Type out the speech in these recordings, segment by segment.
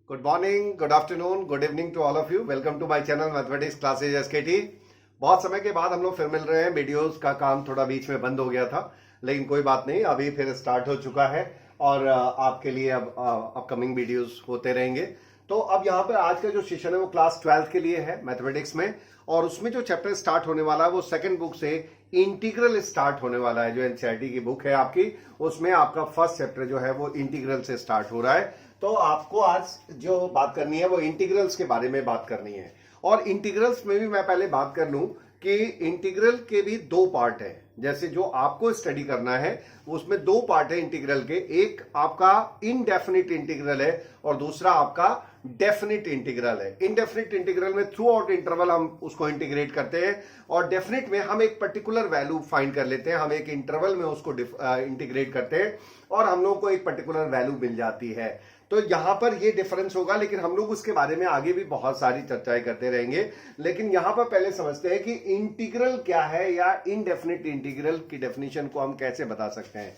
Good morning, good afternoon, good evening to all of you. Welcome to my channel Mathematics Classes SKT. बहुत समय के बाद हम लोग फिर मिल रहे हैं। वीडियोस का काम थोड़ा बीच में बंद हो गया था, लेकिन कोई बात नहीं, अभी फिर स्टार्ट हो चुका है और आपके लिए अब अपकमिंग वीडियोस होते रहेंगे। तो अब यहाँ पर आज का जो सेशन है वो क्लास 12 के लिए है मैथमेटिक्स में, और उसमें जो चैप्टर स्टार्ट होने वाला है वो सेकंड बुक से इंटीग्रल स्टार्ट होने वाला है। जो एनसीईआरटी की बुक है आपकी, उसमें आपका फर्स्ट चैप्टर जो है वो इंटीग्रल से स्टार्ट हो रहा है। तो आपको आज जो बात करनी है वो इंटीग्रल्स के बारे में बात करनी है। और इंटीग्रल्स में भी मैं पहले बात कर लूं कि इंटीग्रल के भी दो पार्ट है। जैसे जो आपको स्टडी करना है उसमें दो पार्ट है इंटीग्रल के, एक आपका इनडेफिनिट इंटीग्रल है और दूसरा आपका डेफिनिट इंटीग्रल है। इनडेफिनिट इंटीग्रल में थ्रू आउट इंटरवल हम उसको इंटीग्रेट करते हैं, और डेफिनिट में हम एक पर्टिकुलर वैल्यू फाइंड कर लेते हैं, हम एक इंटरवल में उसको इंटीग्रेट करते हैं और हम लोग को एक पर्टिकुलर वैल्यू मिल जाती है। तो यहां पर ये डिफरेंस होगा, लेकिन हम लोग उसके बारे में आगे भी बहुत सारी चर्चाएं करते रहेंगे। लेकिन यहां पर पहले समझते हैं कि इंटीग्रल क्या है, या इनडेफिनिट इंटीग्रल की डेफिनेशन को हम कैसे बता सकते हैं।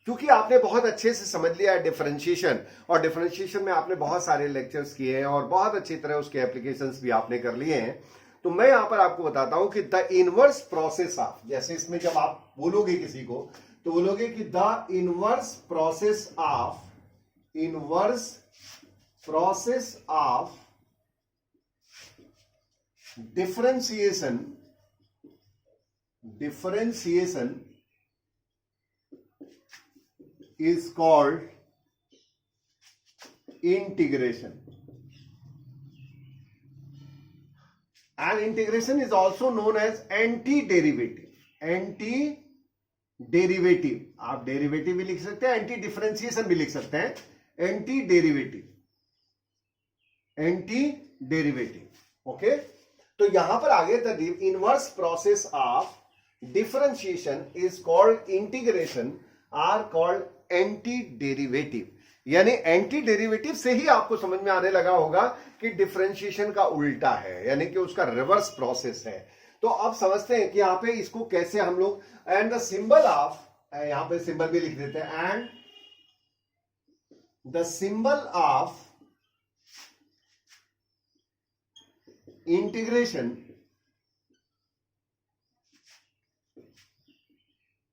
क्योंकि आपने बहुत अच्छे से समझ लिया है डिफरेंशिएशन, और डिफरेंशिएशन में आपने बहुत सारे लेक्चर्स किए हैं और बहुत अच्छी तरह उसके एप्लीकेशंस भी आपने कर लिए हैं। तो मैं यहां पर आपको बताता हूं कि द इनवर्स प्रोसेस ऑफ, जैसे इसमें जब आप बोलोगे किसी को तो बोलोगे कि the inverse process of differentiation is called integration, and integration is also known as antiderivative। आप डेरिवेटिव भी लिख सकते हैं, एंटी डिफरेंशिएशन भी लिख सकते हैं, एंटी डेरिवेटिव। ओके, तो यहां पर आगे the inverse process of differentiation is called integration, or called anti derivative. यानी एंटी डेरिवेटिव से ही आपको समझ में आने लगा होगा कि डिफरेंशिएशन का उल्टा है, यानी कि उसका रिवर्स प्रोसेस है। तो अब समझते हैं कि यहां पे इसको कैसे हम लोग, एंड द सिंबल ऑफ, यहां पे सिंबल भी लिख देते हैं, and the symbol of integration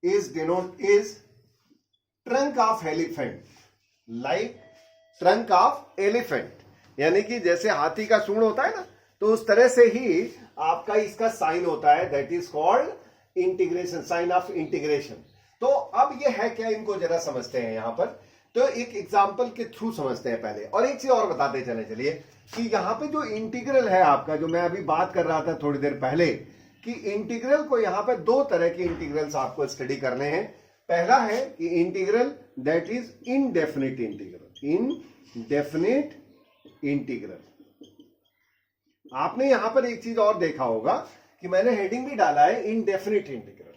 is trunk of elephant, like trunk of elephant, यानी कि जैसे हाथी का सूंड होता है ना, तो उस तरह से ही आपका इसका साइन होता है, that is called integration, sine of integration. तो अब ये है क्या, इनको जरा समझते हैं यहां पर। तो एक एग्जांपल के थ्रू समझते हैं पहले, और एक चीज और बताते चलिए कि यहां पे जो इंटीग्रल है आपका, जो मैं अभी बात कर रहा था थोड़ी देर पहले, कि इंटीग्रल को यहां पे दो तरह के इंटीग्रल्स आपको स्टडी करने हैं। पहला है कि integral that is indefinite integral. आपने यहां पर एक चीज और देखा होगा कि मैंने हेडिंग भी डाला है इनडेफिनिट इंटीग्रल।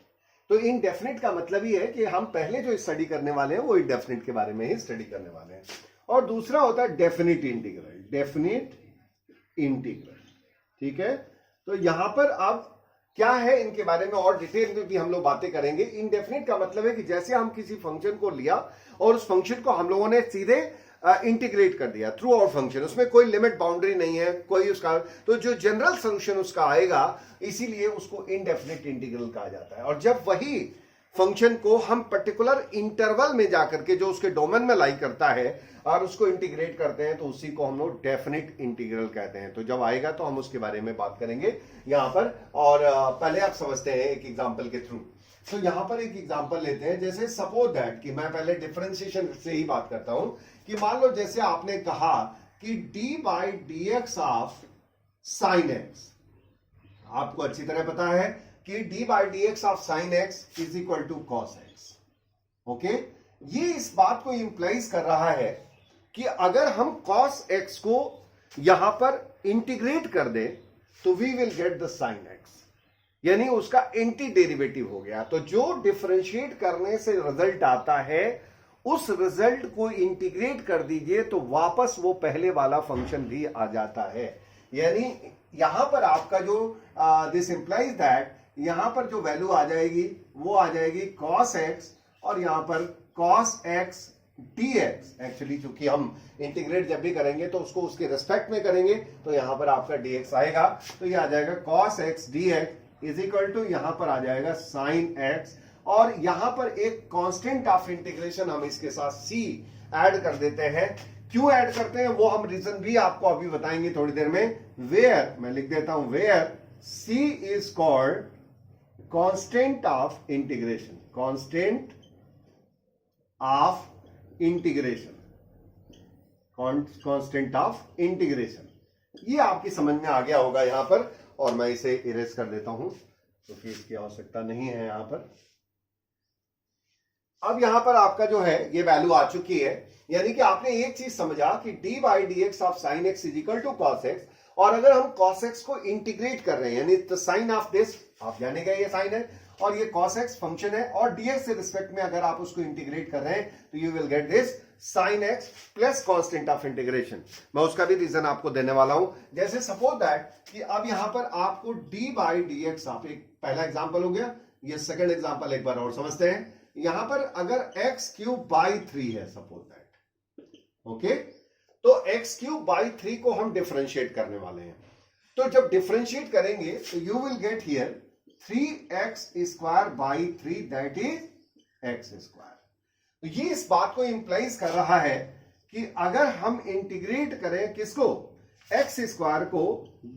तो इनडेफिनिट का मतलब ही है कि हम पहले जो स्टडी करने वाले हैं वो इनडेफिनिट के बारे में ही स्टडी करने वाले हैं, और दूसरा होता है डेफिनिट इंटीग्रल। ठीक है, तो यहां पर अब क्या है, इनके बारे में और डिटेल में भी हम लोग बातें करेंगे। इनडेफिनिट का मतलब है कि जैसे हम किसी फंक्शन को लिया और उस फंक्शन को हम लोगों ने सीधे इंटीग्रेट कर दिया थ्रू आउट फंक्शन, उसमें कोई लिमिट बाउंड्री नहीं है, कोई उसका, तो जो जनरल सोल्यूशन उसका आएगा, इसीलिए उसको इनडेफिनिट इंटीग्रल कहा जाता है। और जब वही फंक्शन को हम पर्टिकुलर इंटरवल में जाकर के जो उसके डोमेन में लाई करता है और उसको इंटीग्रेट करते हैं, तो उसी को हम लोग डेफिनिट इंटीग्रल कहते हैं। तो जब आएगा तो हम उसके बारे में बात करेंगे यहां पर, और पहले आप समझते हैं एक एग्जांपल के थ्रू। तो यहां पर एक एग्जांपल लेते हैं, जैसे सपोज दैट कि मैं पहले डिफरेंशिएशन से ही बात करता हूं, कि मान लो जैसे आपने कहा कि d/dx ऑफ साइन एक्स, आपको अच्छी तरह पता है कि d/dx of sine x is equal to cos x. Okay, ये इस बात को इंप्लाइज कर रहा है कि अगर हम कॉस एक्स को यहां पर इंटीग्रेट कर दें तो we will get the sine x, यानी उसका एंटी डेरिवेटिव हो गया। तो जो डिफरेंशिएट करने से रिजल्ट आता है, उस रिजल्ट को इंटीग्रेट कर दीजिए तो वापस वो पहले वाला फंक्शन भी आ जाता है। यानी यहां पर आपका जो दिस इंप्लाइज दैट, यहां पर जो वैल्यू आ जाएगी वो आ जाएगी cos x, और यहां पर cos x dx, एक्चुअली चूंकि हम इंटीग्रेट जब भी करेंगे तो उसको उसके रिस्पेक्ट में करेंगे, तो यहां पर आपका dx आएगा, तो ये आ जाएगा cos x dx is equal to यहां पर आ जाएगा sin x, और यहां पर एक कांस्टेंट ऑफ इंटीग्रेशन हम इसके साथ c ऐड कर देते हैं। क्यों ऐड करते हैं वो हम रीजन भी आपको अभी बताएंगे थोड़ी देर में। वेयर, मैं लिख देता हूं, where c is called constant of integration, constant of integration, constant of integration. ये आपकी समझ में आ गया होगा यहां पर, और मैं इसे इरेज कर देता हूं क्योंकि इसकी आवश्यकता नहीं है यहां पर। अब यहां पर आपका जो है ये वैल्यू आ चुकी है, यानी कि आपने एक चीज समझा कि d by D x of sine x is equal to cos x, और अगर हम cos x को इंटीग्रेट कर रहे हैं यानी द साइन ऑफ दिस, आप जानेगा ये साइन है और ये cos x फंक्शन है, और dx से रिस्पेक्ट में अगर आप उसको इंटीग्रेट कर रहे हैं तो you will get this sin x plus constant of integration. मैं उसका भी रीजन आपको देने वाला हूं। जैसे सपोज दैट कि अब यहां पर आपको d बाई डी एक्स, आप एक पहला एग्जाम्पल हो गया, ये सेकेंड एग्जाम्पल एक बार और समझते हैं। यहां पर अगर x क्यूब बाई 3 है सपोज दैट, ओके, तो x क्यूब बाई 3 को हम डिफरेंशिएट करने वाले हैं। तो जब डिफरेंशिएट करेंगे तो you will get here 3x square by 3 that is x square. तो ये इस बात को इंप्लाइज कर रहा है कि अगर हम इंटीग्रेट करें किसको, x स्क्वायर को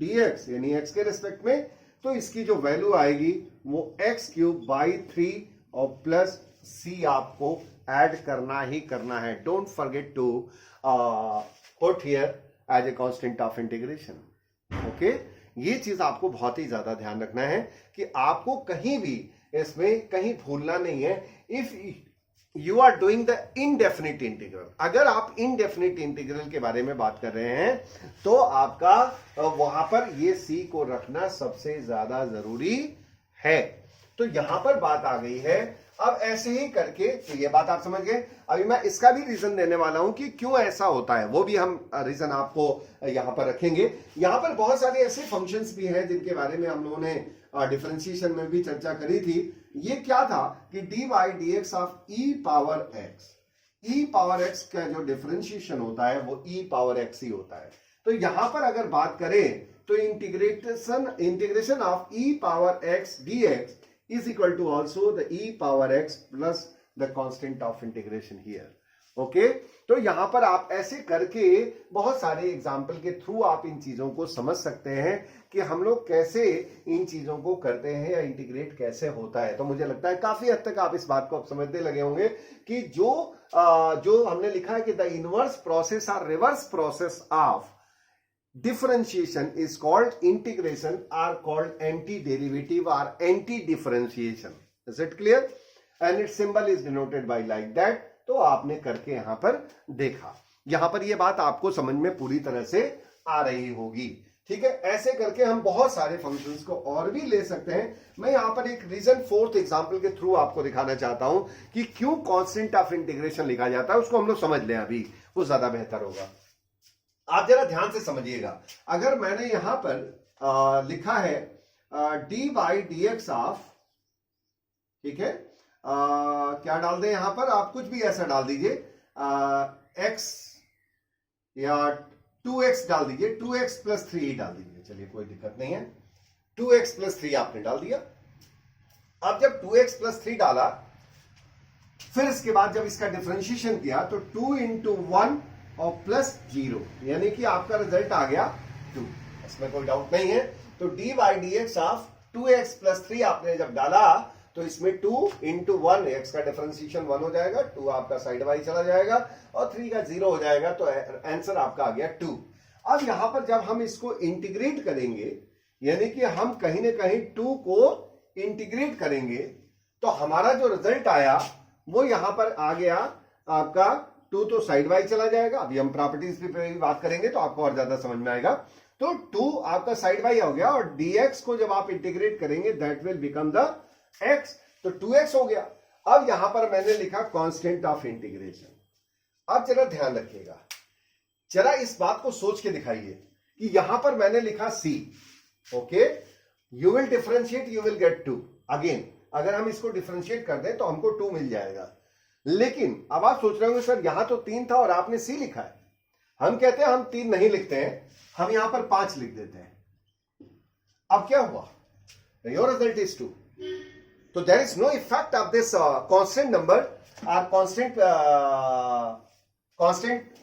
dx यानी x के रिस्पेक्ट में, तो इसकी जो वैल्यू आएगी वो x क्यूब बाई 3 और प्लस c आपको ऐड करना ही करना है। Don't forget to put here as a constant of integration, okay. ये चीज आपको बहुत ही ज्यादा ध्यान रखना है कि आपको कहीं भी इसमें कहीं भूलना नहीं है। If you are doing the indefinite integral, अगर आप इनडेफिनिट इंटीग्रल के बारे में बात कर रहे हैं तो आपका वहां पर ये c को रखना सबसे ज्यादा जरूरी है। तो यहां पर बात आ गई है। अब ऐसे ही करके, तो ये बात आप समझ गए। अभी मैं इसका भी रीजन देने वाला हूं कि क्यों ऐसा होता है, वो भी हम रीजन आपको यहां पर रखेंगे। यहां पर बहुत सारे ऐसे फंक्शंस भी हैं जिनके बारे में हम लोगों ने डिफरेंशिएशन में भी चर्चा करी थी। ये क्या था कि d by D x of E power x, E power x का जो डिफरेंशिएशन होता है वो ई पावर एक्स ही होता है। तो यहां पर अगर बात करें तो integration of E power X D x is equal to also the e power x plus the constant of integration here, okay? तो यहां पर आप ऐसे करके बहुत सारे एग्जाम्पल के थ्रू आप इन चीजों को समझ सकते हैं कि हम लोग कैसे इन चीजों को करते हैं या इंटीग्रेट कैसे होता है। तो मुझे लगता है काफी हद तक आप इस बात को अब समझने लगे होंगे कि जो हमने लिखा है कि द इनवर्स प्रोसेस और reverse process of differentiation is called integration or called anti-derivative or anti-differentiation. Is it clear? And its symbol is denoted by like that. तो आपने करके यहां पर देखा, यहां पर ये बात आपको समझ में पूरी तरह से आ रही होगी, ठीक है। ऐसे करके हम बहुत सारे फंक्शंस को और भी ले सकते हैं। मैं यहां पर एक रीजन फोर्थ एग्जांपल के थ्रू आपको दिखाना चाहता हूं कि क्यों कांस्टेंट ऑफ इंटीग्रेशन लिखा जाता है, उसको हम लोग समझ लें अभी, वो ज्यादा बेहतर होगा। आप जरा ध्यान से समझिएगा। अगर मैंने यहां पर लिखा है D by D x of, ठीक है, क्या डाल दें यहां पर, आप कुछ भी ऐसा डाल दीजिए, एक्स या 2x डाल दीजिए, 2x प्लस 3 डाल दीजिए, चलिए कोई दिक्कत नहीं है। 2x प्लस 3 आपने डाल दिया। अब जब 2x प्लस 3 डाला, फिर इसके बाद जब इसका डिफरेंशिएशन किया तो 2 into 1 और प्लस 0, यानी कि आपका रिजल्ट आ गया 2, इसमें कोई डाउट नहीं है। तो d by D x of 2x plus 3 आपने जब डाला तो इसमें 2 into 1, x का डिफरेंशिएशन 1 हो जाएगा, 2 आपका साइड वाई चला जाएगा और 3 का 0 हो जाएगा, तो आंसर आपका आ गया 2। अब यहां पर जब हम इसको इंटीग्रेट करेंगे, यानी कि हम कहीं ना कहीं 2 को इंटीग्रेट करेंगे, तो हमारा जो रिजल्ट आया वो यहां पर आ गया आपका 2, तो साइड वाई चला जाएगा। अभी हम प्रॉपर्टीज पे भी बात करेंगे तो आपको और ज्यादा समझ में आएगा। तो 2 आपका साइड वाई हो गया, और dx को जब आप इंटीग्रेट करेंगे that will become the x, तो 2x हो गया। अब यहां पर मैंने लिखा कांस्टेंट ऑफ इंटीग्रेशन। अब जरा ध्यान रखिएगा, जरा इस बात को सोच के दिखाइए कि यहां पर मैंने लिखा c, okay, you will differentiate, you will gate 2। Again अगर हम इसको डिफरेंशिएट कर दें तो हमको 2 मिल जाएगा। लेकिन अब आप सोच रहे होंगे सर यहां तो 3 था और आपने सी लिखा है। हम कहते हैं हम 3 नहीं लिखते हैं, हम यहां पर 5 लिख देते हैं। अब क्या हुआ? Your result is 2। तो there is no effect of this constant number और कांस्टेंट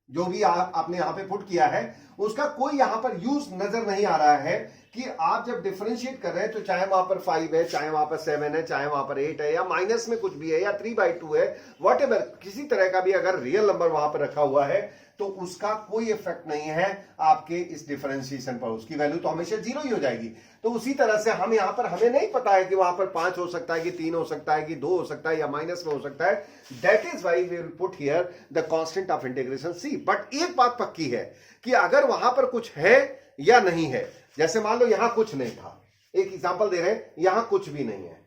जो भी आपने यहां पे पुट किया है उसका कोई यहां पर यूज नजर नहीं आ रहा है कि आप जब डिफरेंशिएट कर रहे हैं तो चाहे वहां पर 5 है, चाहे वहां पर 7 है, चाहे वहां पर 8 है, या माइनस में कुछ भी है, या 3/2 है, व्हाटएवर, किसी तरह का भी अगर रियल नंबर वहां पर रखा हुआ है तो उसका कोई इफेक्ट नहीं है आपके इस डिफरेंशिएशन पर। उसकी वैल्यू तो हमेशा 0 ही हो जाएगी। तो उसी तरह से हम यहां पर, हमें नहीं पता है कि वहां पर 5 हो सकता है कि 3 हो सकता है कि 2 हो सकता है या माइनस में हो सकता है। That is why we will put here the constant of integration C. But एक बात पक्की है कि अगर वहां पर कुछ है या नहीं है, जैसे मान लो यहां कुछ नहीं था, एक एग्जांपल दे रहे हैं, यहां कुछ भी नहीं है,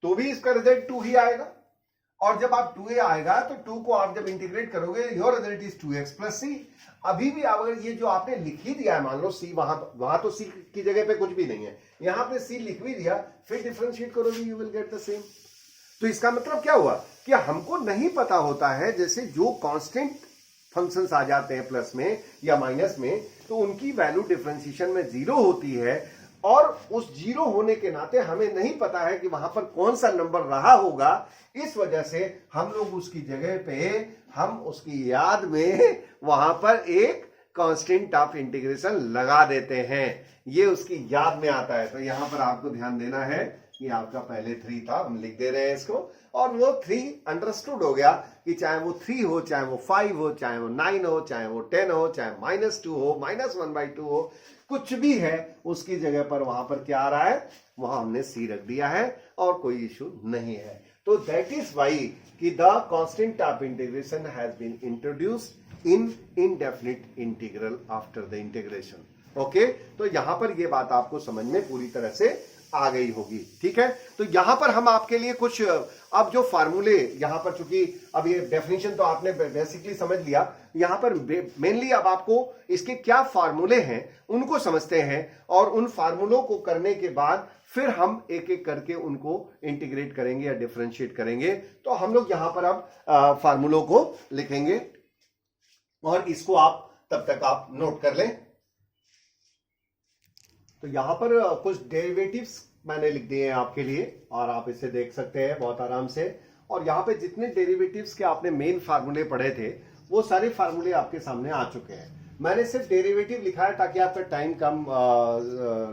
तो भी इसका रिजल्ट 2 ही आएगा। और जब आप 2a आएगा तो 2 को आप जब इंटीग्रेट करोगे, your result is 2x plus C. अभी भी अगर ये जो आपने लिख ही दिया है, मान लो सी, वहां तो सी की जगह पे कुछ भी नहीं है, यहां पे सी लिख भी दिया, फिर डिफरेंशिएट करोगे, you will get the same. तो इसका मतलब क्या हुआ कि हमको नहीं पता होता है, जैसे जो कांस्टेंट फंक्शंस आ जाते हैं प्लस में या माइनस में, तो उनकी वैल्यू डिफरेंशिएशन में 0 होती है, और उस 0 होने के नाते हमें नहीं पता है कि वहां पर कौन सा नंबर रहा होगा। इस वजह से हम लोग उसकी जगह पे, हम उसकी याद में वहां पर एक कांस्टेंट ऑफ इंटीग्रेशन लगा देते हैं, ये उसकी याद में आता है। तो यहां पर आपको ध्यान देना है कि आपका पहले 3 था, हम लिख दे रहे हैं इसको, और वो 3 अंडरस्टूड हो गया कि चाहे वो 3 हो, चाहे वो 5 हो, चाहे वो 9 हो, चाहे वो 10 हो, चाहे -2 हो, -1/2 हो, कुछ भी है, उसकी जगह पर वहां पर क्या आ रहा है, वहां हमने सी रख दिया है और कोई इशू नहीं है। तो दैट इज वाई कि the constant of integration has been introduced in indefinite integral after the integration. Okay, तो यहां पर ये बात आपको समझ में पूरी तरह से आ गई होगी। ठीक है, तो यहां पर हम आपके लिए कुछ अब जो फार्मूले यहां पर, चूंकि अब ये डेफिनेशन तो आपने बेसिकली समझ लिया, यहां पर मेनली अब आपको इसके क्या फार्मूले हैं उनको समझते हैं, और उन फार्मूलों को करने के बाद फिर हम एक एक करके उनको इंटीग्रेट करेंगे या डिफरेंशिएट करेंगे। तो हम लोग यहां पर अब फार्मूलों को लिखेंगे, और इसको आप तब तक आप नोट कर लें। तो यहां पर कुछ डेरिवेटिव्स मैंने लिख दिए हैं आपके लिए, और आप इसे देख सकते हैं बहुत आराम से। और यहां पे जितने डेरिवेटिव्स के आपने मेन फार्मूले पढ़े थे, वो सारे फार्मूले आपके सामने आ चुके हैं। मैंने सिर्फ डेरिवेटिव लिखा है ताकि आपका टाइम कम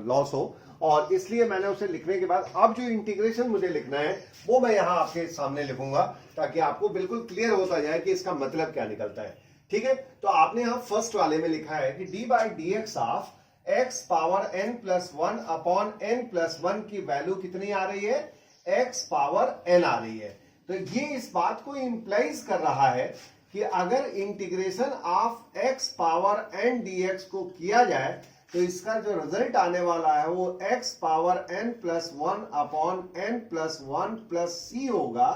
लॉस हो, और इसलिए मैंने उसे लिखने के बाद अब जो इंटीग्रेशन मुझे लिखना है वो मैं यहां आपके सामने लिखूंगा, ताकि आपको बिल्कुल क्लियर होता जाए कि इसका मतलब क्या निकलता है। ठीक है, तो आपने यहां फर्स्ट वाले में लिखा है कि d/dx of x power n plus 1 upon n plus 1 की वैल्यू कितनी आ रही है, x पावर n आ रही है। तो ये इस बात को इंप्लाइज कर रहा है कि अगर integration of x power n dx को किया जाए तो इसका जो रिजल्ट आने वाला है वो x power n plus 1 upon n plus 1 plus c होगा,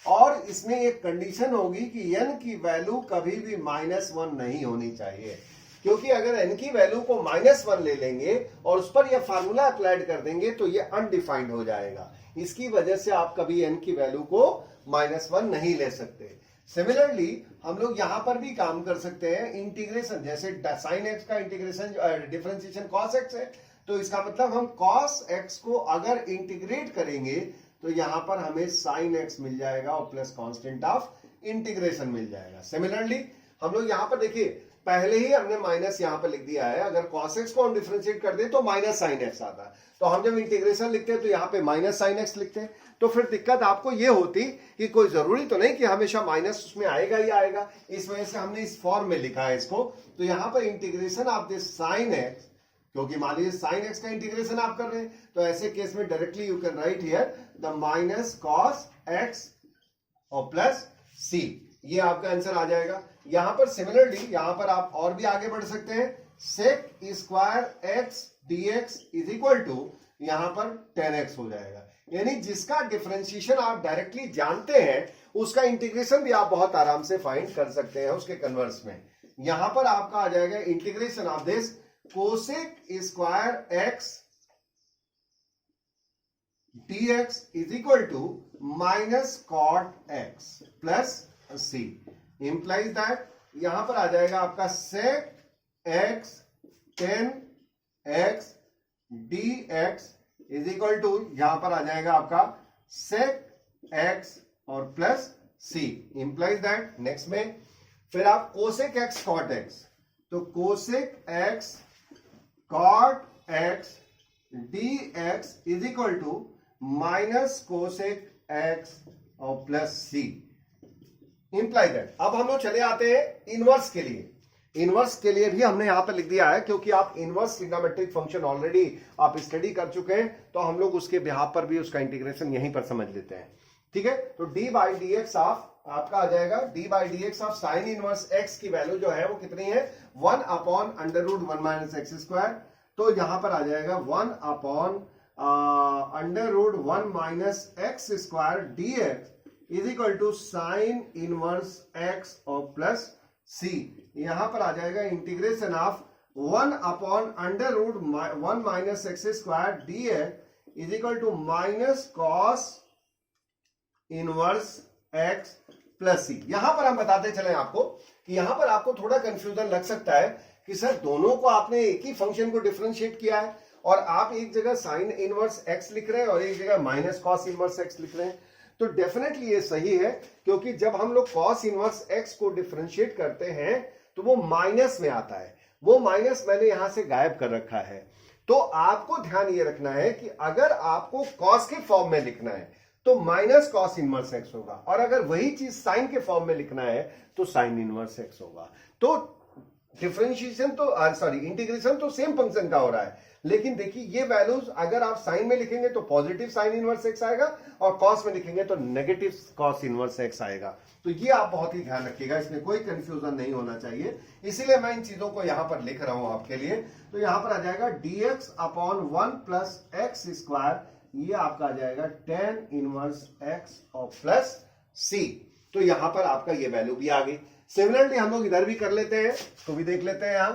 और इसमें एक कंडीशन होगी कि n की वैल्यू कभी भी -1 नहीं होनी चाहिए, क्योंकि अगर n की वैल्यू को -1 ले लेंगे और उस पर यह फार्मूला अप्लाइड कर देंगे तो यह अनडिफाइंड हो जाएगा। इसकी वजह से आप कभी n की वैल्यू को -1 नहीं ले सकते। सिमिलरली हम लोग यहां पर भी काम कर सकते हैं इंटीग्रेशन, जैसे sin x का इंटीग्रेशन डिफरेंशिएशन cos x है, तो इसका मतलब हम cos x को अगर इंटीग्रेट करेंगे तो यहां पर हमें sin x मिल जाएगा और प्लस कांस्टेंट ऑफ इंटीग्रेशन मिल जाएगा। सिमिलरली हम लोग यहां पर देखिए, पहले ही हमने माइनस यहां पर लिख दिया है, अगर cos x को हम डिफरेंशिएट कर दें तो माइनस sin x आता है, तो हम जब इंटीग्रेशन लिखते हैं तो यहां पे माइनस sin x लिखते हैं। तो फिर दिक्कत आपको ये होती कि कोई जरूरी तो नहीं कि हमेशा माइनस उसमें आएगा ही आएगा, इस वजह से हमने इस फॉर्म में लिखा है इसको। तो यहां पर integration of this sin x, क्योंकि मान लीजिए sin x का इंटीग्रेशन आप कर रहे हैं, तो ऐसे केस में directly you can write here the minus cos x और प्लस c, ये आपका आंसर आ जाएगा। यहां पर सिमिलरली यहां पर आप और भी आगे बढ़ सकते हैं, sec square x dx is equal to यहां पर 10x हो जाएगा। यानी जिसका डिफरेंशिएशन आप डायरेक्टली जानते हैं उसका इंटीग्रेशन भी आप बहुत आराम से फाइंड कर सकते हैं उसके कन्वर्स में। यहां पर आपका आ जाएगा integration of this cosec square x dx is equal to minus cot x plus c implies that यहां पर आ जाएगा आपका sec x tan x dx is equal to यहां पर आ जाएगा आपका sec x और plus c implies that next में फिर आप कोसेक x कॉट x तो cosec x cot x dx is equal to minus cosec x और प्लस c इंप्लाई दैट। अब हम लोग चले आते हैं इनवर्स के लिए। इनवर्स के लिए भी हमने यहां पर लिख दिया है क्योंकि आप इनवर्स ट्रिग्नोमेट्रिक फंक्शन ऑलरेडी आप स्टडी कर चुके हैं, तो हम लोग उसके बिहाफ पर भी उसका इंटीग्रेशन यहीं पर समझ लेते हैं। ठीक है, तो d by D x of आपका आ जाएगा d by D x of sine inverse x की वैल्यू जो है वो कितनी है 1 upon under root 1 minus x square. तो यहां पर आ जाएगा 1 upon under root 1 minus x square D x is equal to sine inverse x और प्लस सी। यहां पर आ जाएगा integration of 1 upon under root 1 minus x square D x is equal to minus cos inverse X plus C. यहां पर हम बताते चले आपको कि यहां पर आपको थोड़ा कंफ्यूजन लग सकता है कि सर दोनों को आपने एक ही फंक्शन को डिफरेंशिएट किया है और आप एक जगह साइन इनवर्स एक्स लिख रहे हैं और एक जगह माइनस कॉस इनवर्स एक्स लिख रहे हैं। तो डेफिनेटली ये सही है क्योंकि जब हम लोग कॉस इनवर्स एक्स को डिफरेंशिएट करते हैं तो वो माइनस में आता है, वो माइनस मैंने यहां से गायब कर रखा है। तो आपको ध्यान ये रखना है कि अगर आपको कॉस के फॉर्म में लिखना है तो माइनस कॉस इनवर्स एक्स होगा और अगर वही चीज साइन के फॉर्म में लिखना है तो साइन इनवर्स एक्स होगा। तो डिफरेंशिएशन तो सॉरी इंटीग्रेशन तो सेम फंक्शन का हो रहा है, लेकिन देखिए ये वैल्यूज अगर आप साइन में लिखेंगे तो पॉजिटिव साइन इनवर्स एक्स आएगा और कॉस में लिखेंगे तो नेगेटिव कॉस इनवर्स एक्स आएगा। तो ये आप बहुत ही ध्यान रखिएगा, इसमें कोई कंफ्यूजन नहीं होना चाहिए, इसीलिए मैं इन चीजों को यहां पर लिख रहा हूं आपके लिए। तो यहां पर आ जाएगा dx upon 1 plus x square, ये आपका आ जाएगा tan इनवर्स x और प्लस c। तो यहां पर आपका ये वैल्यू भी आ गई। सिमिलरली हम लोग इधर भी कर लेते हैं, तो भी देख लेते हैं यहां।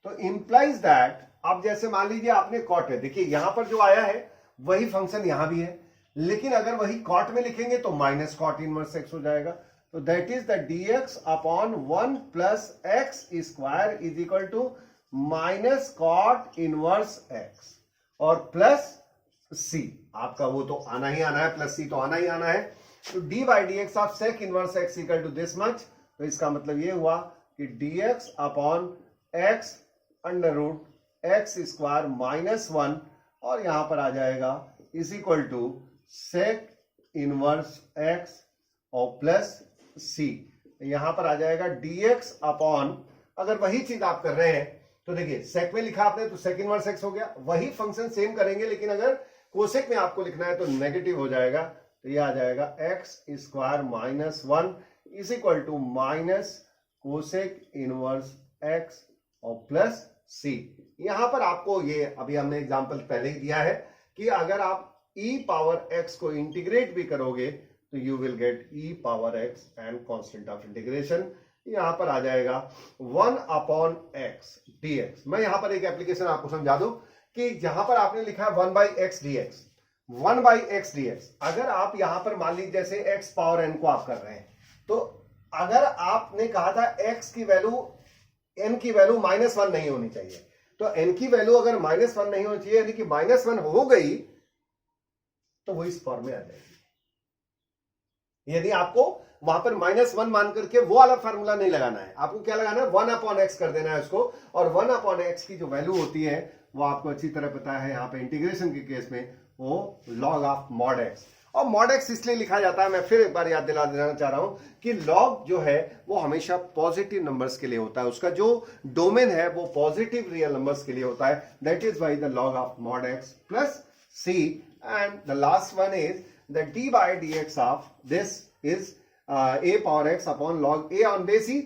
तो इंप्लाइज दैट अब जैसे मान लीजिए आपने कॉट है, देखिए यहां पर जो आया है वही फंक्शन यहां भी है, लेकिन अगर वही कॉट में लिखेंगे तो माइनस कॉट इनवर्स एक्स हो जाएगा। तो that is the dx upon 1 plus x square is equal to minus cot inverse x और प्लस सी। आपका वो तो आना ही आना है, प्लस सी तो आना ही आना है। तो d by D x of sec inverse x equal to this much. तो इसका मतलब ये हुआ कि dx upon x under root x square minus 1 और यहां पर आ जाएगा is equal to sec inverse x और प्लस सी। यहां पर आ जाएगा dx अपॉन, अगर वही चीज आप कर रहे हैं तो देखिए सेक में लिखा आपने तो सेक इनवर्स एक्स हो गया, वही फंक्शन सेम करेंगे, लेकिन अगर कोसेक में आपको लिखना है तो नेगेटिव हो जाएगा। तो ये आ जाएगा x square minus 1 is equal to minus cosec inverse x और प्लस सी। यहां पर आपको ये अभी हमने एग्जांपल पहले ही दिया है कि अगर आप e पावर x को इंटीग्रेट भी करोगे तो you will gate e power x and constant of integration यहां पर आ जाएगा 1 अपॉन x dx। मैं यहां पर एक एप्लीकेशन आपको समझा दूं कि जहां पर आपने लिखा है 1 by x dx, 1 by x dx, अगर आप यहां पर मान लीजिए जैसे x पावर n को आप कर रहे हैं, तो अगर आपने कहा था x की वैल्यू n की वैल्यू -1 नहीं होनी चाहिए, तो n की वैल्यू अगर -1 नहीं होनी चाहिए यानी कि -1 हो गई तो वो इस फॉर्म में आ जाएगी। यदि आपको वहां पर -1 मान करके वो वाला फार्मूला नहीं लगाना है, आपको क्या लगाना है 1 अपॉन एक्स कर देना है उसको, और 1 अपॉन एक्स की जो वैल्यू होती है वो आपको अच्छी तरह पता है, यहां पे इंटीग्रेशन के केस में वो लॉग ऑफ मॉड एक्स। और मॉड एक्स इसलिए लिखा जाता है, मैं फिर एक बार याद दिला देना चाह रहा हूं कि लॉग जो है वो हमेशा पॉजिटिव नंबर्स के लिए होता है, उसका जो डोमेन है वो पॉजिटिव रियल नंबर्स के लिए होता है। That is why the log of mod x plus C. And the last one is the d by D x of this is a power x upon log A on base e.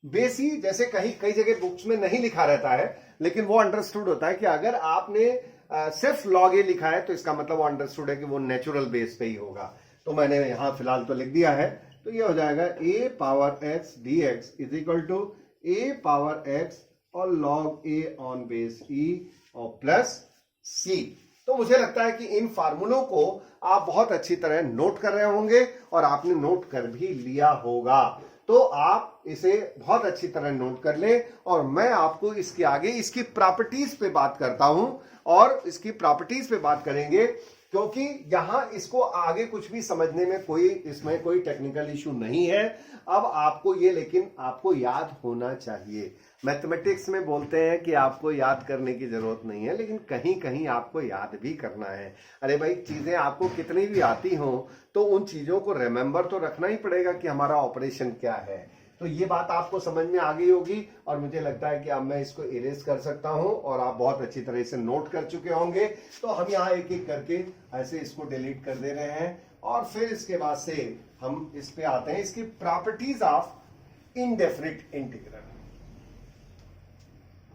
Base e जैसे कई जगह books में नहीं लिखा रहता है, लेकिन वो अंडरस्टूड होता है कि अगर आपने सिर्फ लॉग ए लिखा है तो इसका मतलब वो अंडरस्टूड है कि वो नेचुरल बेस पे ही होगा। तो मैंने यहां फिलहाल तो लिख दिया है, तो ये हो जाएगा A power X D x is equal to A power X और log A on base E और प्लस सी। तो मुझे लगता है कि इन फार्मूलों को आप बहुत अच्छी तरह नोट कर रहे होंगे और आपने नोट कर भी लिया होगा। तो आप इसे बहुत अच्छी तरह नोट कर लें और मैं आपको इसके आगे इसकी प्रॉपर्टीज पे बात करता हूं और इसकी प्रॉपर्टीज पे बात करेंगे, क्योंकि यहां इसको आगे कुछ भी समझने में इसमें कोई टेक्निकल इशू नहीं है। अब आपको ये लेकिन आपको याद होना चाहिए। मैथमेटिक्स में बोलते हैं कि आपको याद करने की जरूरत नहीं है, लेकिन कहीं कहीं आपको याद भी करना है। अरे भाई, चीजें आपको कितनी भी आती हो तो उन चीजों को रिमेंबर तो रखना ही पड़ेगा कि हमारा ऑपरेशन क्या है। तो ये बात आपको समझ में आ गई होगी और मुझे लगता है कि अब मैं इसको इरेज कर सकता हूं और आप बहुत अच्छी तरह से नोट कर चुके होंगे। तो हम यहां एक एक करके ऐसे इसको डिलीट कर दे रहे हैं और फिर इसके बाद से हम इस पे आते हैं, इसकी properties of indefinite integral.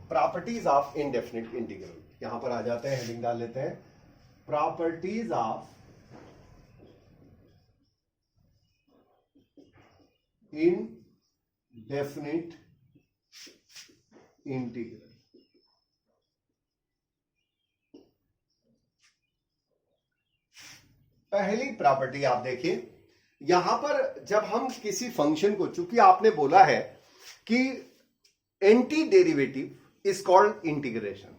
Properties of indefinite integral, यहां पर आ जाते हैं, हेडिंग डाल लेते हैं, प्रॉपर्टीज ऑफ indefinite इंटीग्रल। पहली प्रॉपर्टी आप देखिए, यहां पर जब हम किसी फंक्शन को, चूंकि आपने बोला है कि anti derivative is called integration,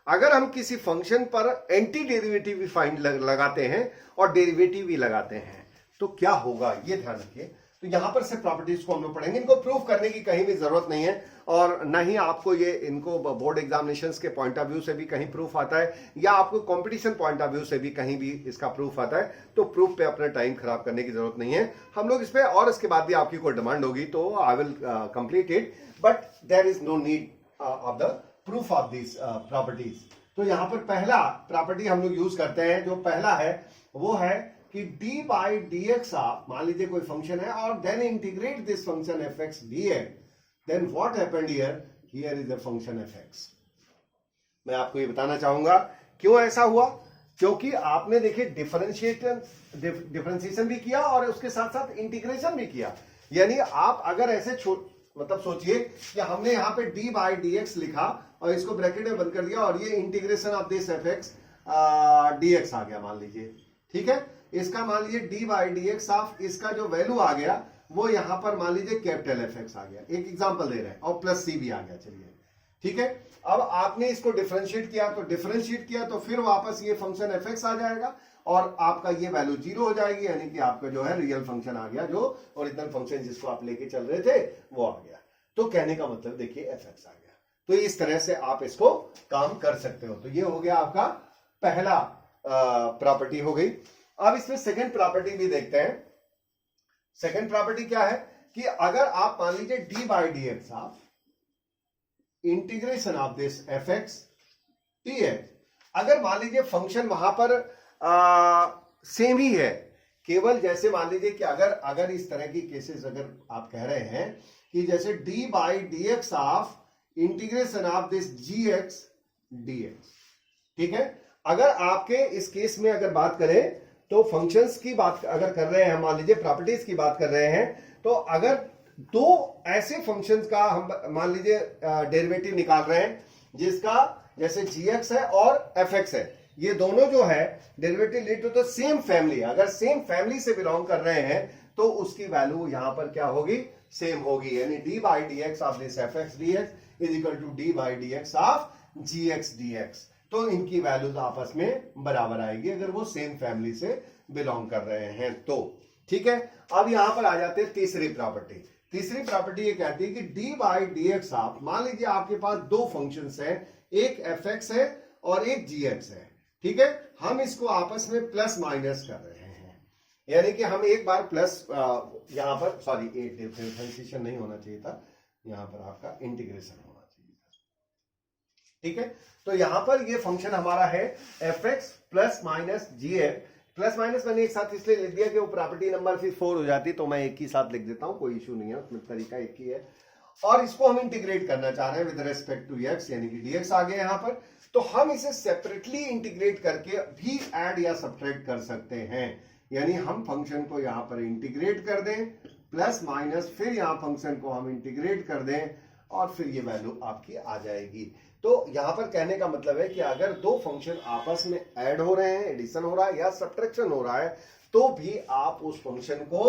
अगर हम किसी फंक्शन पर एंटी डेरिवेटिव भी फाइंड लगाते हैं और डेरिवेटिव भी लगाते हैं तो क्या होगा, ये ध्यान रखिए। तो यहां पर से प्रॉपर्टीज को हम लोग पढ़ेंगे। इनको प्रूफ करने की कहीं भी जरूरत नहीं है और न ही आपको ये इनको बोर्ड एग्जामिनेशंस के पॉइंट ऑफ व्यू से भी कहीं प्रूफ आता है या आपको कंपटीशन पॉइंट ऑफ व्यू से भी कहीं भी इसका प्रूफ आता है। तो प्रूफ पे अपना टाइम खराब करने की जरूरत नहीं है। हम लोग इस पे, और इसके बाद भी आपकी कोई डिमांड होगी तो I will complete it, but there is no need of the proof of this properties. तो यहां पर पहला प्रॉपर्टी हम लोग यूज करते हैं, जो पहला है वो है कि d बाई डी एक्स आप मान लीजिए कोई फंक्शन है और then integrate this function f x D x, then what happened here is a function f x. मैं आपको ये बताना चाहूंगा क्यों ऐसा हुआ, क्योंकि आपने देखिए डिफरेंशिएशन भी किया और उसके साथ साथ इंटीग्रेशन भी किया। यानी आप अगर ऐसे मतलब सोचिए कि हमने यहां पे d बाई डी एक्स लिखा और इसको ब्रैकेट में बंद कर दिया और ये integration of this F x D X आ गया मान लीजिए, ठीक है। इसका मान लीजिए d by D x of इसका जो वैल्यू आ गया वो यहां पर मान लीजिए कैपिटल एफ एक्स आ गया, एक एग्जांपल दे रहे हैं, और प्लस सी भी आ गया, चलिए ठीक है। अब आपने इसको डिफरेंशिएट किया, तो डिफरेंशिएट किया तो फिर वापस ये फंक्शन एफ एक्स आ जाएगा और आपका ये वैल्यू 0 हो जाएगी, यानी कि आपका जो है रियल फंक्शन आ गया, जो ओरिजिनल फंक्शन जिसको आप लेके चल रहे थे वो आ गया। तो कहने का मतलब देखिए एफ एक्स आ गया। तो इस तरह से आप इसको काम कर सकते हो। तो ये हो गया आपका पहला प्रॉपर्टी हो गई। अब इसमें सेकंड प्रॉपर्टी भी देखते हैं। सेकंड प्रॉपर्टी क्या है कि अगर आप मान लीजिए d by D x of integration of this F x T x, अगर मान लीजिए फंक्शन वहां पर सेम ही है, केवल जैसे मान लीजिए कि अगर इस तरह की केसेस अगर आप कह रहे हैं कि जैसे d by D x of integration of this g x D x, ठीक है। अगर आपके इस केस में अगर बात करें तो फंक्शंस की बात अगर कर रहे हैं, मान लीजिए प्रॉपर्टीज की बात कर रहे हैं, तो अगर दो ऐसे फंक्शंस का हम मान लीजिए डेरिवेटिव निकाल रहे हैं जिसका जैसे gx है और fx है, ये दोनों जो है derivative lead to the same family, अगर सेम फैमिली से बिलोंग कर रहे हैं तो उसकी वैल्यू यहां पर क्या होगी, सेम होगी। यानी d by D x of this F x D x is equal to d by D x of g x D x. तो इनकी वैल्यूज आपस में बराबर आएगी अगर वो सेम फैमिली से बिलोंग कर रहे हैं तो, ठीक है। अब यहां पर आ जाते हैं तीसरी प्रॉपर्टी। तीसरी प्रॉपर्टी ये कहती है कि d by D x of, मान लीजिए आपके पास दो फंक्शंस हैं, एक एफ एक्स है और एक जी एक्स है, ठीक है। हम इसको आपस में प्लस माइनस कर रहे हैं, यानी कि हम एक बार प्लस यहां पर, सॉरी डिफरेंशिएशन नहीं होना चाहिए था, यहां पर आपका इंटीग्रेशन होना चाहिए था, ठीक है। तो यहां पर ये फंक्शन हमारा है एफ एक्स प्लस माइनस जी एक्स, प्लस माइनस मैंने एक साथ इसलिए लिख दिया कि वो प्रॉपर्टी नंबर फिर 4 हो जाती, तो मैं एक ही साथ लिख देता हूं, कोई इशू नहीं है, उसमें तरीका एक ही है। और इसको हम इंटीग्रेट करना चाह रहे हैं विद रेस्पेक्ट टू एक्स, यानी कि dx आ गया यहां पर। तो हम इसे सेपरेटली इंटीग्रेट करके भी ऐड या सब्ट्रैक्ट कर सकते हैं, यानी हम फंक्शन को यहां पर इंटीग्रेट कर दें प्लस माइनस, फिर यहां फंक्शन को हम इंटीग्रेट कर दें और फिर ये वैल्यू आपकी आ जाएगी। तो यहां पर कहने का मतलब है कि अगर दो फंक्शन आपस में ऐड हो रहे हैं, एडिशन हो रहा है या सब्ट्रैक्शन हो रहा है, तो भी आप उस फंक्शन को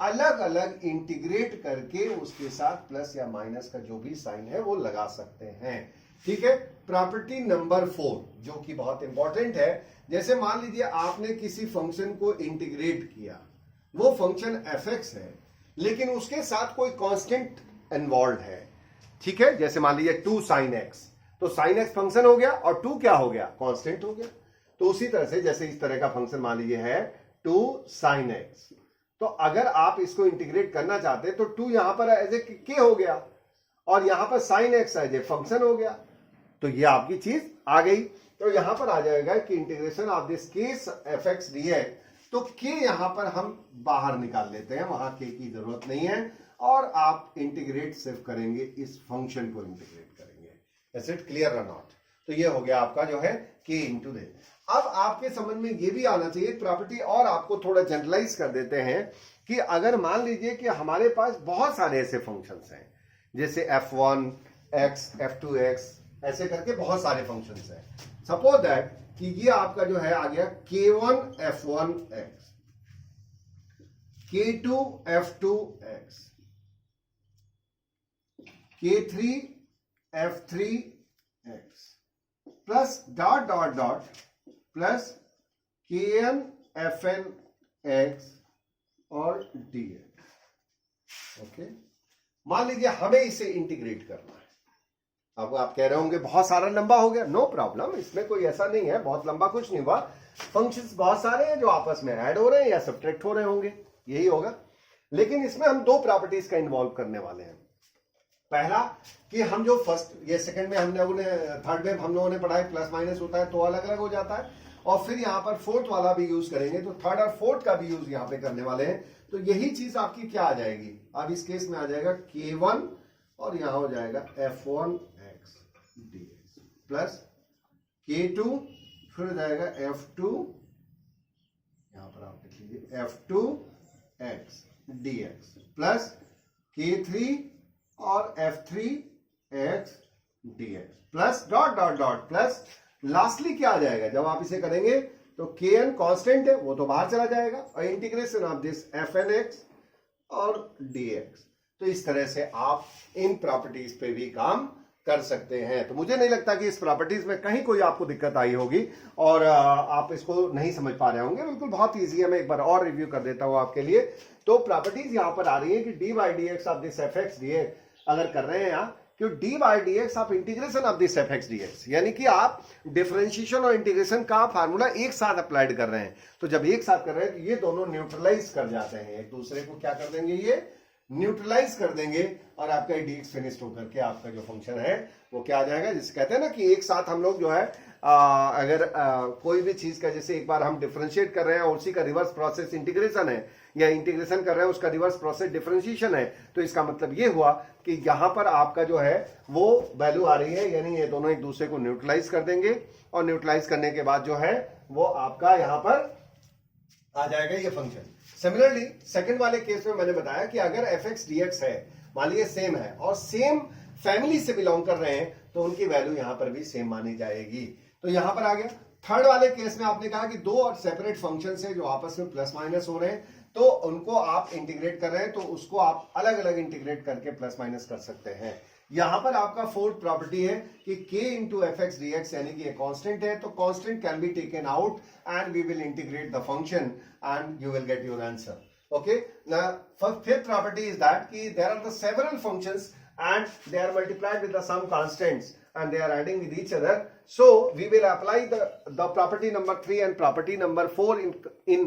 अलग अलग इंटीग्रेट करके उसके साथ प्लस या माइनस का जो भी साइन है वो लगा सकते हैं। ठीक है। प्रॉपर्टी नंबर 4 जो कि बहुत इंपॉर्टेंट है, जैसे मान लीजिए आपने किसी फंक्शन को इंटीग्रेट किया, वो फंक्शन fx है लेकिन उसके साथ कोई कांस्टेंट इन्वॉल्व है। ठीक है। जैसे मान लीजिए 2 sin x, तो sin x फंक्शन हो गया और 2 क्या हो गया, कांस्टेंट हो गया। तो उसी तरह से जैसे इस तरह का फंक्शन मान लीजिए है 2 sin x, तो अगर आप इसको इंटीग्रेट करना चाहते हैं तो 2 यहां पर एज ए के हो गया और यहां पर sin x as a function हो गया, तो ये आपकी चीज आ गई। तो यहां पर आ जाएगा कि integration of this case fx dx, तो k यहां पर हम बाहर निकाल लेते हैं, वहां k की जरूरत नहीं है, और आप इंटीग्रेट सिर्फ करेंगे इस फंक्शन को इंटीग्रेट करेंगे। इज इट क्लियर और नॉट? तो ये हो गया आपका जो है k इंटू दे। अब आपके समझ में ये भी आना चाहिए प्रॉपर्टी, और आपको थोड़ा जनरलाइज कर देते हैं कि अगर मान लीजिए कि हमारे पास बहुत सारे ऐसे फंक्शंस हैं, जैसे f1x f2x ऐसे करके बहुत सारे फंक्शंस हैं। सपोज दैट कि ये आपका जो है आ गया k1 f1x, k2 f2x, k3 f3x plus dot dot dot plus kn fnx और dx। ओके, मान लीजिए हमें इसे इंटीग्रेट करना है। अब आप कह रहे होंगे बहुत सारा लंबा हो गया। नो प्रॉब्लम, इसमें कोई ऐसा नहीं है, बहुत लंबा कुछ नहीं हुआ। फंक्शंस बहुत सारे हैं जो आपस में ऐड हो रहे हैं या सब्ट्रैक्ट हो रहे होंगे, यही होगा। लेकिन इसमें हम दो प्रॉपर्टीज का इन्वॉल्व करने वाले हैं। पहला कि हम जो फर्स्ट ये सेकंड में हम लोगों ने, थर्ड में हम लोगों ने पढ़ा है प्लस माइनस होता है तो अलग अलग हो जाता है, और फिर यहाँ पर फोर्थ वाला भी यूज करेंगे, तो थर्ड और फोर्थ का भी यूज यहाँ पे करने वाले हैं। तो यही चीज आपकी क्या आ जाएगी, अब इस केस में आ जाएगा k1 और यहां हो जाएगा f1x dx प्लस k2, फिर हो जाएगा f2, यहां पर आप लिख लीजिए f2x dx प्लस k3 और f3x dx plus dot dot dot plus lastly क्या आ जाएगा, जब आप इसे करेंगे तो kn कांस्टेंट है वो तो बाहर चला जाएगा, और इंटीग्रेशन ऑफ दिस fnx और dx। तो इस तरह से आप इन प्रॉपर्टीज पे भी काम कर सकते हैं। तो मुझे नहीं लगता कि इस प्रॉपर्टीज में कहीं कोई आपको दिक्कत आई होगी और आप इसको नहीं समझ पा रहे होंगे। बिल्कुल बहुत इजी है, मैं एक बार और रिव्यू कर देता हूं आपके लिए। तो प्रॉपर्टीज यहां पर आ रही है कि d by D x of this F x D x अगर कर रहे हैं यहाँ, कि डी बाई डी एक्स आप integration of this F x D x, यानी कि आप डिफरेंशिएशन और इंटीग्रेशन का फार्मूला एक साथ अप्लाइड कर रहे हैं। तो जब एक साथ कर रहे हैं तो ये दोनों न्यूट्रलाइज कर जाते हैं, एक दूसरे को क्या कर देंगे, ये न्यूट्रलाइज कर देंगे, और आपका dx फिनिश्ड होकर के आपका जो फंक्शन है वो क्या आ जाएगा, जिसे कहते हैं ना कि एक साथ हम लोग जो है अगर कोई भी चीज का, जैसे एक बार हम डिफरेंशिएट कर रहे हैं और उसी का रिवर्स प्रोसेस इंटीग्रेशन है, या इंटीग्रेशन कर रहे हैं उसका रिवर्स प्रोसेस डिफरेंशिएशन है, तो इसका मतलब ये हुआ कि यहां पर आपका जो है वो वैल्यू आ रही है, यानी ये दोनों एक दूसरे को न्यूट्रलाइज कर देंगे, और न्यूट्रलाइज करने के बाद जो है वो आपका यहां पर आ जाएगा ये फंक्शन। सिमिलरली सेकंड वाले केस में मैंने बताया कि अगर एफ एक्स डी एक्स है, मान लीजिए सेम है और सेम फैमिली से बिलोंग कर रहे हैं, तो उनकी वैल्यू यहां पर भी सेम मानी जाएगी। तो यहां पर आ गया। थर्ड वाले केस में आपने कहा कि दो और सेपरेट फंक्शन है जो आपस में प्लस माइनस हो रहे हैं, तो उनको आप इंटीग्रेट कर रहे हैं, तो उसको आप अलग अलग इंटीग्रेट करके प्लस माइनस कर सकते हैं। यहां पर आपका फोर्थ प्रॉपर्टी है कि k into f x D x, यानी कि ये कांस्टेंट है, तो constant can be taken out and we will integrate the function and you will get your answer. Okay, now fifth property is that there are the several functions and they are multiplied with the some constants and they are adding with each other. So we will apply the property number 3 and property number 4 in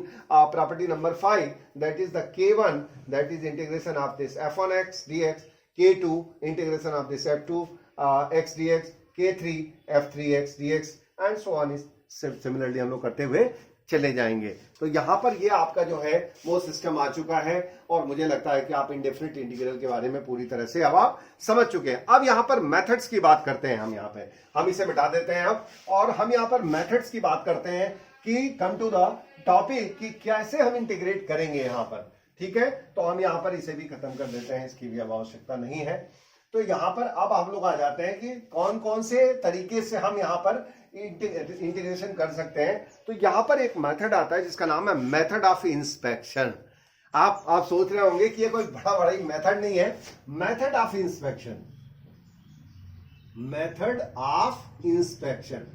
property number 5, that is the k1, that is integration of this f1x dx, k2 integration of this f2 x dx, k3 f3x dx and so on is similarly हम लोग करते हुए चले जाएंगे। तो यहां पर ये आपका जो है वो सिस्टम आ चुका है, और मुझे लगता है कि आप इंडेफिनिट इंटीग्रल के बारे में पूरी तरह से अब आप समझ चुके हैं। अब यहां पर मेथड्स की बात करते हैं हम, यहां पे हम इसे मिटा देते हैं अब, और हम यहां पर मेथड्स की बात करते हैं कि कम टू द टॉपिक कि कैसे हम इंटीग्रेट करेंगे यहां पर। ठीक है, तो हम यहां पर इसे भी खत्म कर देते हैं, इसकी भी अब आवश्यकता नहीं है। तो यहां पर अब हम लोग आ जाते हैं कि कौन कौन से तरीके से हम यहां पर इंटीग्रेशन कर सकते हैं। तो यहां पर एक मेथड आता है जिसका नाम है मेथड ऑफ इंस्पेक्शन। आप सोच रहे होंगे कि ये कोई बड़ा ही मेथड नहीं है। Method of inspection, method of inspection.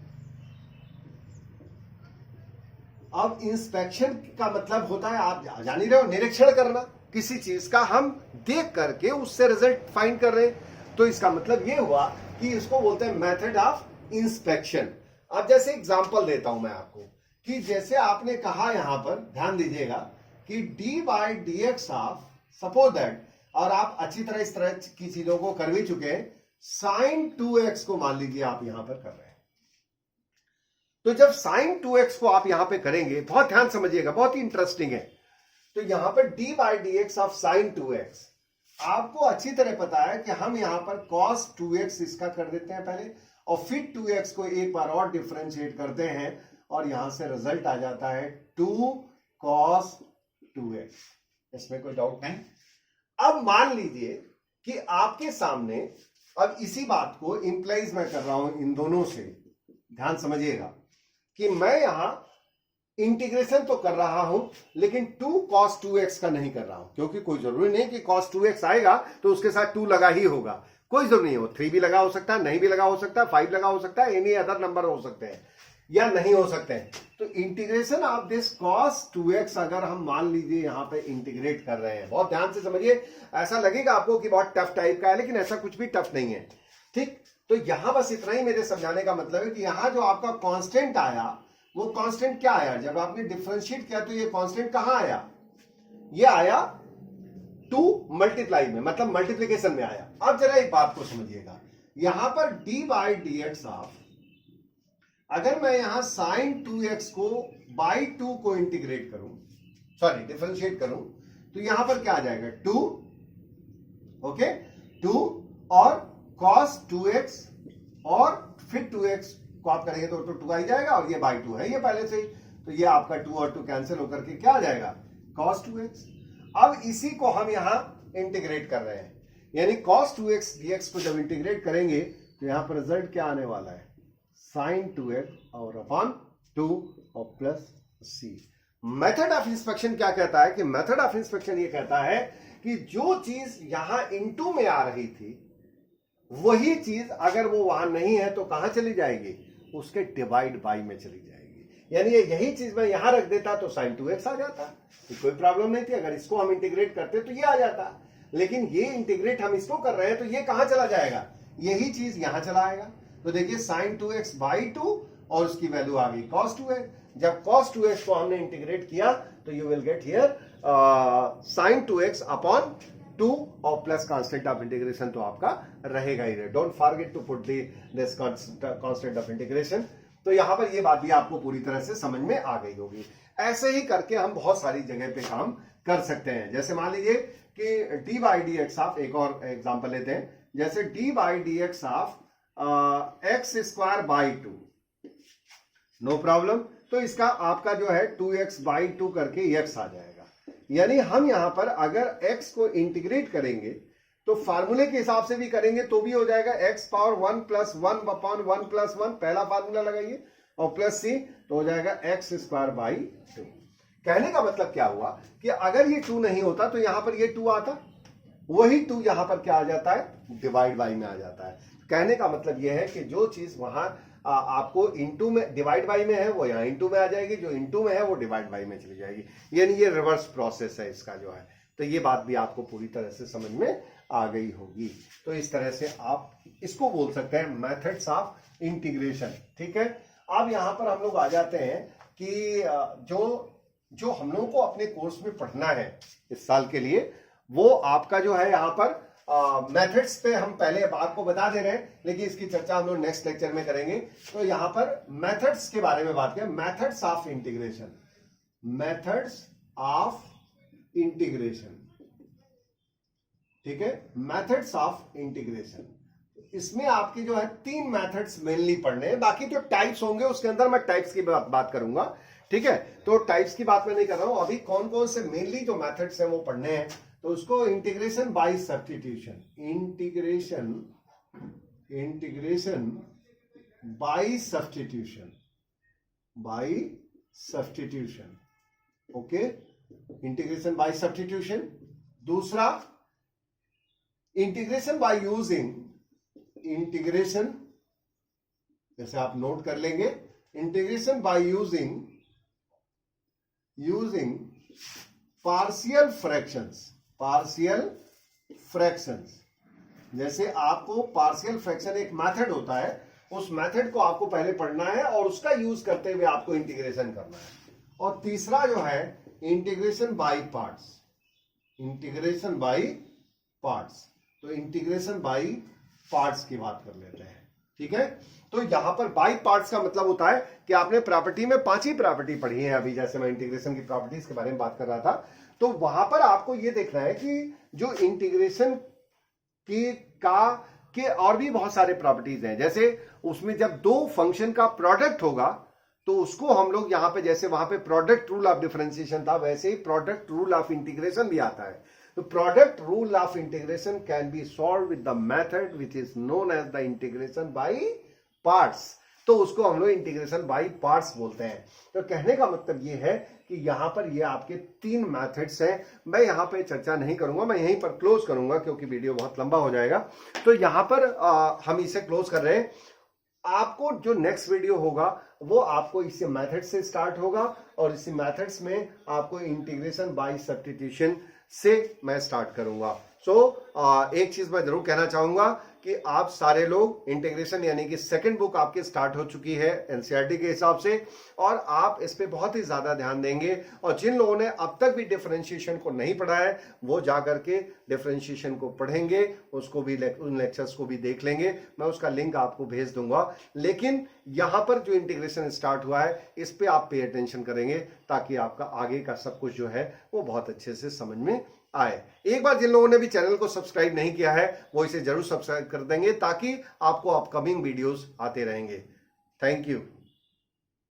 अब इंस्पेक्शन का मतलब होता है, आप जान ही रहे हो, निरीक्षण करना किसी चीज का, हम देख करके उससे रिजल्ट फाइंड कर रहे हैं। तो इसका मतलब ये हुआ कि इसको बोलते हैं मेथड ऑफ इंस्पेक्शन। अब जैसे एग्जांपल देता हूं मैं आपको कि जैसे आपने कहा यहां पर ध्यान दीजिएगा कि d by D x of, suppose that, और आप अच्छी तरह इस तरह की चीजों को कर भी चुके हैं, साइन 2x को मान लीजिए आप यहां पर कर रहे हैं। तो जब साइन 2x को आप यहां पे करेंगे, बहुत ध्यान समझिएगा, बहुत ही इंटरेस्टिंग है। तो यहां पर D by D x of sign 2x, आपको अच्छी तरह पता है कि हम यहां पर कॉस 2x इसका कर देते हैं पहले, और फिर 2x को एक बार और डिफरेंशिएट करते हैं और यहां से रिजल्ट आ जाता है 2 cos 2x। इसमें कोई डाउट नहीं। अब मान लीजिए कि आपके सामने, अब इसी बात को इंप्लाइज मैं कर रहा हूं इन दोनों से, ध्यान समझिएगा कि मैं यहां इंटीग्रेशन तो कर रहा हूं लेकिन 2 cos 2x का नहीं कर रहा हूं, क्योंकि कोई जरूरी नहीं कि cos 2x आएगा तो उसके साथ 2 लगा ही होगा। कोई जरूरी नहीं हो, 3 भी लगा हो सकता है, नहीं भी लगा हो सकता है, 5 लगा हो सकता है, एनी अदर नंबर हो सकते हैं या नहीं हो सकते हैं। तो integration of this cos 2x अगर हम मान लीजिए यहां पे इंटीग्रेट कर रहे हैं, बहुत ध्यान से समझिए, ऐसा लगेगा आपको कि बहुत टफ टाइप का है, लेकिन ऐसा कुछ भी टफ नहीं है। ठीक, तो यहां बस इतना ही मेरे समझाने का मतलब है कि यहां जो आपका कांस्टेंट आया, वो कांस्टेंट क्या आया, जब आपने डिफरेंशिएट किया तो ये कांस्टेंट कहां आया, ये आया 2 मल्टीप्लाई में, मतलब मल्टीप्लीकेशन में आया। अब जरा एक बात को समझिएगा, यहां पर D by D x of, अगर मैं यहां साइन 2x को बाई 2 को इंटीग्रेट करूं, सॉरी डिफरेंशिएट करूं, तो यहां पर क्या आ जाएगा 2, ओके, 2 और cos 2x, और फिर 2x को आप करेंगे तो 2 आ ही जाएगा, और ये बाई 2 है ये पहले से ही, तो ये आपका 2 और 2 कैंसिल होकर के क्या आ जाएगा cos 2x। अब इसी को हम यहां इंटीग्रेट कर रहे हैं, यानी cos 2x dx को जब इंटीग्रेट करेंगे तो यहां पर रिजल्ट क्या आने वाला है, साइन 2x और अपॉन 2 और plus c। Method of inspection क्या कहता है कि मेथड ऑफ इंस्पेक्शन ये कहता है कि जो चीज यहां इनटू में आ रही थी, वही चीज अगर वो वहां नहीं है तो कहां चली जाएगी, उसके डिवाइड बाई में चली जाएगी। यानी यही चीज मैं यहां रख देता तो साइन 2x आ जाता, तो कोई प्रॉब्लम नहीं थी। अगर इसको हम इंटीग्रेट करते तो ये आ जाता, लेकिन ये इंटीग्रेट हम इसको कर रहे हैं तो ये कहां चला जाएगा, यही चीज यहां चला आएगा। तो देखिए साइन 2x बाई 2 और उसकी वैल्यू आ गई cos 2x। जब cos 2x को हमने इंटीग्रेट किया तो you will get here sine 2x upon 2 और प्लस कांस्टेंट ऑफ इंटीग्रेशन तो आपका रहेगा ही रहे। Don't forget to put this constant of integration. तो यहां पर ये बात भी आपको पूरी तरह से समझ में आ गई होगी। ऐसे ही करके हम बहुत सारी जगह पे काम कर सकते हैं। जैसे मान लीजिए कि d by D x of, एक और एग्जांपल लेते हैं, जैसे d by D x of x square by 2, no problem. तो इसका आपका जो है 2x बाई 2 करके x आ जाएगा। यानी हम यहां पर अगर x को इंटीग्रेट करेंगे तो फार्मूले के हिसाब से भी करेंगे तो भी हो जाएगा x power 1 plus 1 upon 1 plus 1, पहला फार्मूला लगाइए, और प्लस c तो हो जाएगा x स्क्वायर बाई 2। कहने का मतलब क्या हुआ कि अगर ये 2 नहीं होता तो यहां पर ये 2 आता, वही 2 यहां पर क्या आ जाता है, डिवाइड बाई में आ जाता है। कहने का मतलब यह है कि जो चीज वहां आपको इनटू में डिवाइड बाई में है वो यहाँ इनटू में आ जाएगी, जो इनटू में है वो डिवाइड बाई में चली जाएगी। यानी ये रिवर्स प्रोसेस है इसका जो है। तो ये बात भी आपको पूरी तरह से समझ में आ गई होगी। तो इस तरह से आप इसको बोल सकते हैं मेथड्स ऑफ इंटीग्रेशन। ठीक है, अब यहां पर हम लोग आ जाते हैं कि जो हम लोगों को अपने कोर्स में पढ़ना है इस साल के लिए, वो आपका जो है यहाँ पर मेथड्स पे हम पहले बात को बता दे रहे हैं, लेकिन इसकी चर्चा हम लोग नेक्स्ट लेक्चर में करेंगे। तो यहां पर मेथड्स के बारे में बात करें, methods of integration, methods of integration. ठीक है, मेथड्स ऑफ इंटीग्रेशन, इसमें आपके जो है 3 मेथड्स मेनली पढ़ने हैं। बाकी जो टाइप्स होंगे उसके अंदर मैं टाइप्स की बात करूंगा। ठीक है, तो टाइप्स की बात मैं नहीं कर रहा हूं, अभी कौन कौन से मेनली जो मेथड्स हैं वो पढ़ने हैं। तो उसको integration by substitution, integration by substitution, okay, integration by substitution. दूसरा इंटीग्रेशन बाय यूजिंग, इंटीग्रेशन जैसे आप नोट कर लेंगे, integration by using partial fractions. जैसे आपको पार्शियल फ्रैक्शन एक मेथड होता है, उस मेथड को आपको पहले पढ़ना है और उसका यूज करते हुए आपको इंटीग्रेशन करना है। और तीसरा जो है इंटीग्रेशन बाय पार्ट्स, तो इंटीग्रेशन बाय पार्ट्स की बात कर लेते हैं, ठीक है। तो यहां पर बाय पार्ट्स का मतलब होता है कि आपने प्रॉपर्टी में 5 ही प्रॉपर्टी पढ़ी है अभी, जैसे मैं इंटीग्रेशन की प्रॉपर्टीज के बारे में बात कर रहा था, तो वहां पर आपको यह देखना है कि जो इंटीग्रेशन के और भी बहुत सारे प्रॉपर्टीज हैं। जैसे उसमें जब दो फंक्शन का प्रोडक्ट होगा तो उसको हम लोग यहां पे, जैसे वहां पे प्रोडक्ट रूल ऑफ डिफरेंशिएशन था, वैसे ही प्रोडक्ट रूल ऑफ इंटीग्रेशन भी आता है। तो product rule of integration can be solved with the method which is known as the integration by parts. तो उसको हम लोग इंटीग्रेशन बाय पार्ट्स बोलते हैं। तो कहने का मतलब ये है कि यहां पर ये आपके 3 मेथड्स हैं। मैं यहां पे चर्चा नहीं करूंगा, मैं यहीं पर क्लोज करूंगा क्योंकि वीडियो बहुत लंबा हो जाएगा। तो यहां पर हम इसे क्लोज कर रहे हैं। आपको जो नेक्स्ट वीडियो होगा वो आपको इसी मेथड से स्टार्ट होगा और इसी मेथड्स में आपको इंटीग्रेशन बाय सब्स्टिट्यूशन से मैं स्टार्ट करूंगा। एक चीज मैं जरूर कहना चाहूंगा कि आप सारे लोग इंटीग्रेशन यानी कि सेकंड बुक आपकी स्टार्ट हो चुकी है एनसीईआरटी के हिसाब से, और आप इस पे बहुत ही ज्यादा ध्यान देंगे। और जिन लोगों ने अब तक भी डिफरेंशिएशन को नहीं पढ़ा है वो जाकर के डिफरेंशिएशन को पढ़ेंगे, उसको भी, उन लेक्चर्स को भी देख लेंगे। मैं उसका लिंक आपको भेज दूंगा। लेकिन यहां पर जो इंटीग्रेशन स्टार्ट हुआ है इस पे आप पे अटेंशन करेंगे ताकि आपका आगे का सब कुछ जो है वो बहुत अच्छे से समझ में आए। एक बार जिन लोगों ने भी चैनल को सब्सक्राइब नहीं किया है वो इसे जरूर सब्सक्राइब कर देंगे ताकि आपको अपकमिंग वीडियोस आते रहेंगे। Thank you.